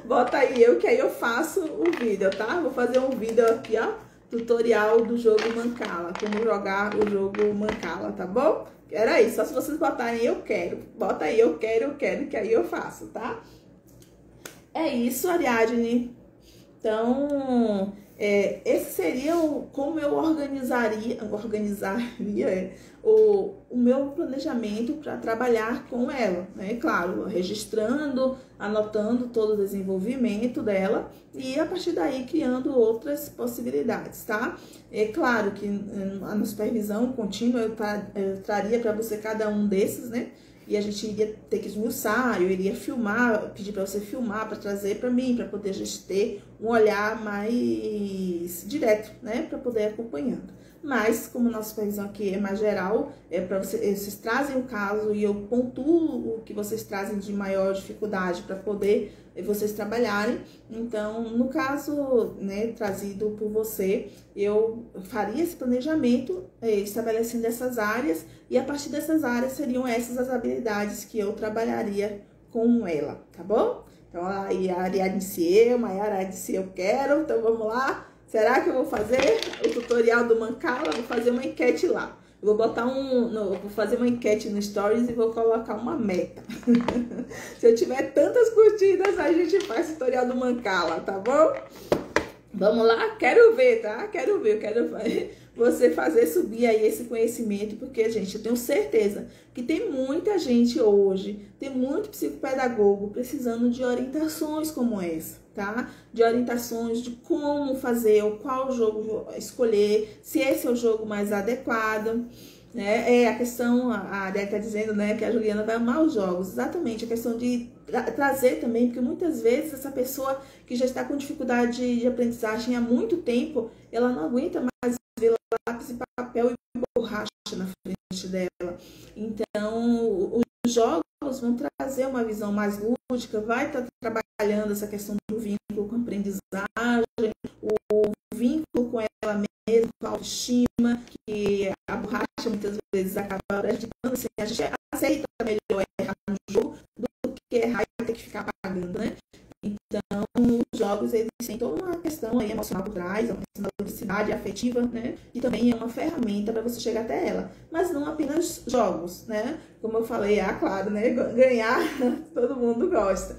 Bota aí que aí eu faço o vídeo, tá? Vou fazer um vídeo aqui, ó, tutorial do jogo Mancala, como jogar o jogo Mancala, tá bom? Era isso, só se vocês botarem eu quero. Bota aí eu quero, que aí eu faço, tá? É isso, Ariadne. Então, esse seria como eu organizaria o meu planejamento para trabalhar com ela, né? Claro, registrando, anotando todo o desenvolvimento dela e a partir daí criando outras possibilidades, tá? É claro que na supervisão contínua eu traria para você cada um desses, né? e a gente iria ter que esmiuçar, eu iria filmar, pedir para você filmar, para trazer para mim, para poder a gente ter um olhar mais direto, né, para poder ir acompanhando. Mas, como nossa supervisão aqui é mais geral, para vocês trazem o caso e eu pontuo o que vocês trazem de maior dificuldade para poder vocês trabalharem. Então, no caso, né, trazido por você, eu faria esse planejamento, estabelecendo essas áreas, e a partir dessas áreas seriam essas as habilidades que eu trabalharia com ela, tá bom? Então, aí a Ariadne disse eu, Maiara disse eu quero, então vamos lá. Será que eu vou fazer o tutorial do Mancala? Vou fazer uma enquete lá. Eu vou botar vou fazer uma enquete no Stories e vou colocar uma meta. Se eu tiver tantas curtidas, a gente faz o tutorial do Mancala, tá bom? Vamos lá? Quero ver, tá? Quero ver, quero você fazer subir aí esse conhecimento, porque, gente, eu tenho certeza que tem muita gente hoje, tem muito psicopedagogo precisando de orientações como essa, tá? De orientações de como fazer, ou qual jogo escolher, se esse é o jogo mais adequado, né? A questão, a Ariel tá dizendo, né, que a Juliana vai amar os jogos, exatamente, a questão de trazer também, porque muitas vezes essa pessoa que já está com dificuldade de aprendizagem há muito tempo, ela não aguenta mais ver lápis e papel e borracha na frente dela. Então, os jogos vão trazer uma visão mais lúdica, vai estar trabalhando essa questão do vínculo com a aprendizagem, o vínculo com ela mesma, com a autoestima, que a borracha muitas vezes acaba prejudicando, assim, a gente aceita melhor errar no jogo do que errar e ter que ficar pagando, né? Então, os jogos, eles têm toda uma questão aí emocional por trás, uma questão da ludicidade afetiva, né? E também é uma ferramenta para você chegar até ela. Mas não apenas jogos, né? Como eu falei, claro, né? Ganhar, todo mundo gosta.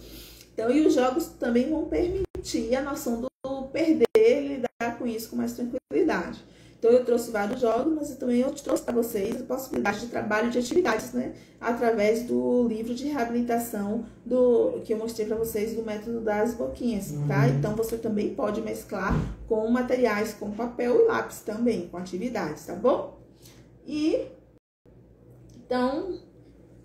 Então, e os jogos também vão permitir a noção do perder e lidar com isso com mais tranquilidade. Então, eu trouxe vários jogos, mas também eu trouxe para vocês a possibilidade de trabalho de atividades, né? Através do livro de reabilitação que eu mostrei para vocês do método das boquinhas, tá? Então, você também pode mesclar com materiais, com papel e lápis também, com atividades, tá bom? E, então,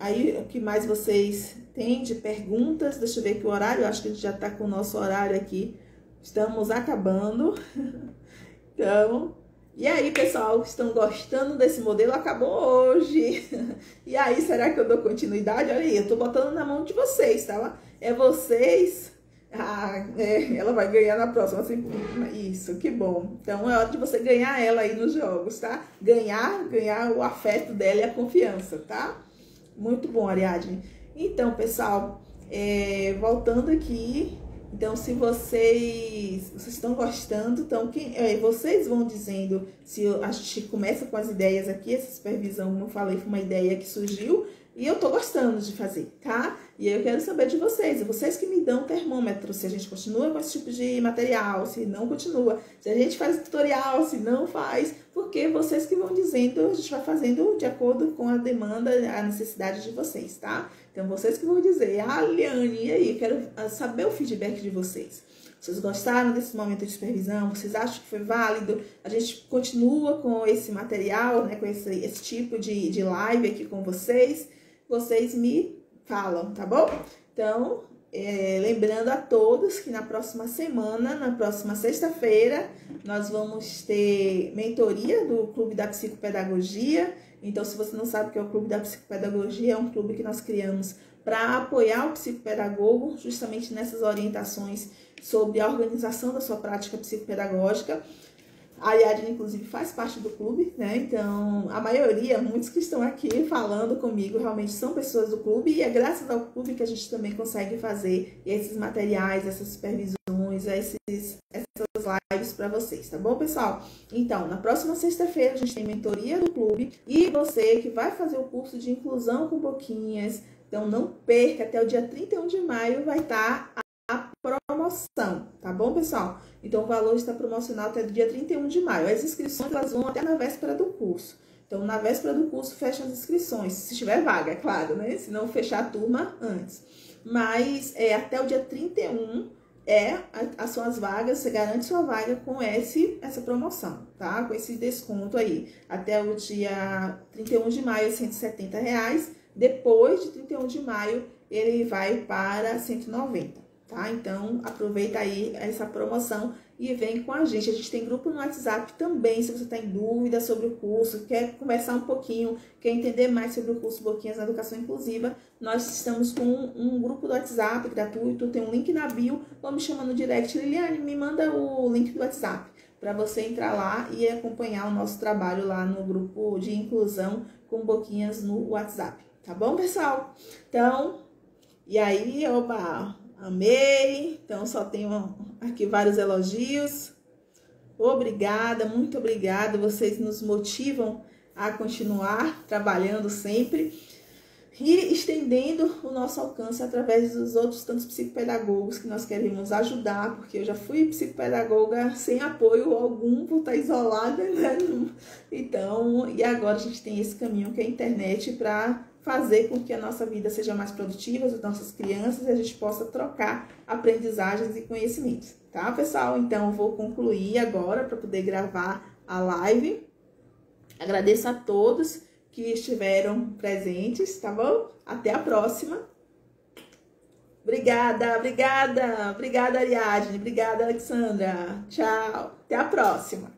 aí, o que mais vocês têm de perguntas? Deixa eu ver aqui o horário, eu acho que a gente já tá com o nosso horário aqui. Estamos acabando. Então... E aí, pessoal, estão gostando desse modelo? Acabou hoje. E aí, será que eu dou continuidade? Olha aí, eu tô botando na mão de vocês, tá? É vocês. Ela vai ganhar na próxima. Assim, isso, que bom. Então, é hora de você ganhar ela aí nos jogos, tá? Ganhar o afeto dela e a confiança, tá? Muito bom, Ariadne. Então, pessoal, voltando aqui... Então, se vocês estão gostando, então vocês vão dizendo se a gente começa com as ideias aqui. Essa supervisão, como eu falei, foi uma ideia que surgiu e eu tô gostando de fazer, tá? E eu quero saber de vocês que me dão o termômetro, se a gente continua com esse tipo de material, se não continua, se a gente faz tutorial, se não faz, porque vocês que vão dizendo, a gente vai fazendo de acordo com a demanda, a necessidade de vocês, tá? Então, vocês que vão dizer, Liane, e aí, quero saber o feedback de vocês. Vocês gostaram desse momento de supervisão? Vocês acham que foi válido? A gente continua com esse material, né, com esse tipo de live aqui com vocês? Vocês me falam, tá bom? Então, lembrando a todos que na próxima semana, na próxima sexta-feira, nós vamos ter mentoria do Clube da Psicopedagogia. Então, se você não sabe o que é o Clube da Psicopedagogia, é um clube que nós criamos para apoiar o psicopedagogo justamente nessas orientações sobre a organização da sua prática psicopedagógica. A Ariadne, inclusive, faz parte do clube, né? Então, a maioria, muitos que estão aqui falando comigo, realmente são pessoas do clube. E é graças ao clube que a gente também consegue fazer esses materiais, essas supervisões, essas lives para vocês, tá bom, pessoal? Então, na próxima sexta-feira, a gente tem mentoria do clube. E você que vai fazer o curso de inclusão com boquinhas, então não perca, até o dia 31 de maio vai estar a promoção, tá bom, pessoal? Então, o valor está promocional até o dia 31 de maio. As inscrições, elas vão até na véspera do curso. Então, na véspera do curso, fecham as inscrições, se tiver vaga, é claro, né? Se não, fechar a turma antes. Mas, até o dia 31, são as vagas, você garante sua vaga com essa promoção, tá? Com esse desconto aí. Até o dia 31 de maio, R$170. Depois de 31 de maio, ele vai para 190, tá? Então, aproveita aí essa promoção e vem com a gente. A gente tem grupo no WhatsApp também, se você está em dúvida sobre o curso, quer conversar um pouquinho, quer entender mais sobre o curso Boquinhas na Educação Inclusiva, nós estamos com um grupo do WhatsApp gratuito, tem um link na bio, ou me chama no direct, Liliane, me manda o link do WhatsApp, para você entrar lá e acompanhar o nosso trabalho lá no grupo de inclusão com Boquinhas no WhatsApp. Tá bom, pessoal? Então, e aí, oba, amei. Então, só tenho aqui vários elogios. Obrigada, muito obrigada. Vocês nos motivam a continuar trabalhando sempre e estendendo o nosso alcance através dos outros tantos psicopedagogos que nós queremos ajudar, porque eu já fui psicopedagoga sem apoio algum por estar isolada, né? Então, e agora a gente tem esse caminho que é a internet para fazer com que a nossa vida seja mais produtiva, as nossas crianças, e a gente possa trocar aprendizagens e conhecimentos, tá, pessoal? Então, eu vou concluir agora para poder gravar a live. Agradeço a todos que estiveram presentes, tá bom? Até a próxima. Obrigada, obrigada, obrigada, Ariadne, obrigada, Alexandra. Tchau, até a próxima.